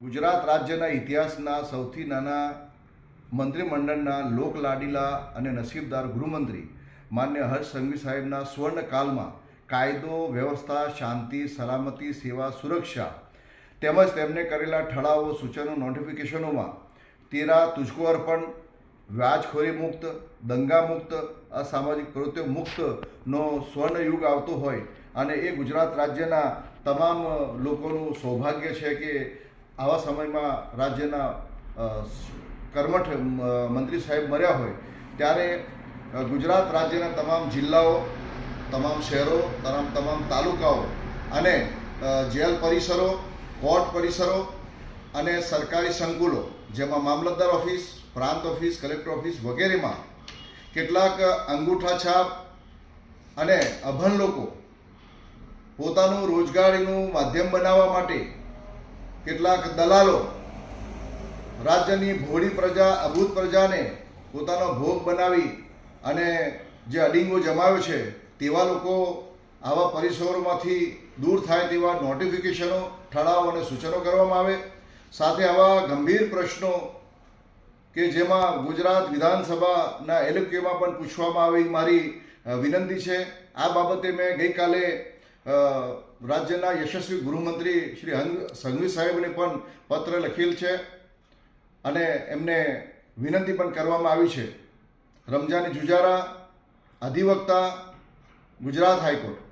ગુજરાત રાજ્યના ઇતિહાસના સૌથી નાના મંત્રીમંડળના લોકલાડીલા અને નસીબદાર ગૃહમંત્રી માન્ય હર્ષ સંઘવી સાહેબના સ્વર્ણકાલમાં કાયદો, વ્યવસ્થા, શાંતિ, સલામતી, સેવા, સુરક્ષા તેમજ તેમને કરેલા ઠરાવો, સૂચનો, નોટિફિકેશનોમાં તેરા તુજકો અર્પણ, વ્યાજખોરી મુક્ત, દંગા મુક્ત, અસામાજિક પ્રવૃત્તિઓ મુક્તનો સ્વર્ણયુગ આવતો હોય અને એ ગુજરાત રાજ્યના તમામ લોકોનું સૌભાગ્ય છે કે આવા સમયમાં રાજ્યના કર્મઠ મંત્રી સાહેબ મળ્યા હોય ત્યારે ગુજરાત રાજ્યના તમામ જિલ્લાઓ, તમામ શહેરો, તમામ તાલુકાઓ અને જેલ પરિસરો, કોર્ટ પરિસરો અને સરકારી સંકુલો જેમાં મામલતદાર ઓફિસ, પ્રાંત ઓફિસ, કલેક્ટર ઓફિસ વગેરેમાં કેટલાક અંગૂઠા છાપ અને અભણ લોકો પોતાનું રોજગારીનું માધ્યમ બનાવવા માટે કેટલાક દલાલો રાજ્યની ભોળી પ્રજા, અભૂત પ્રજાને પોતાનો ભોગ બનાવી અને જે અડીંગો જમાવ્યો છે તેવા લોકો આવા પરિસરોમાંથી દૂર થાય તેવા નોટિફિકેશનો, ઠરાવ અને સૂચનો કરવામાં આવે. સાથે આવા ગંભીર પ્રશ્નો કે જેમાં ગુજરાત વિધાનસભાના એલક્યુમાં પણ પૂછવામાં આવી મારી વિનંતી છે. આ બાબતે મેં ગઈકાલે રાજ્યના યશસ્વી ગૃહમંત્રી શ્રી સંઘવી સાહેબને પણ પત્ર લખેલ છે અને એમને વિનંતી પણ કરવામાં આવી છે. રમજાની જુજારા, અધિવક્તા, ગુજરાત હાઈકોર્ટ.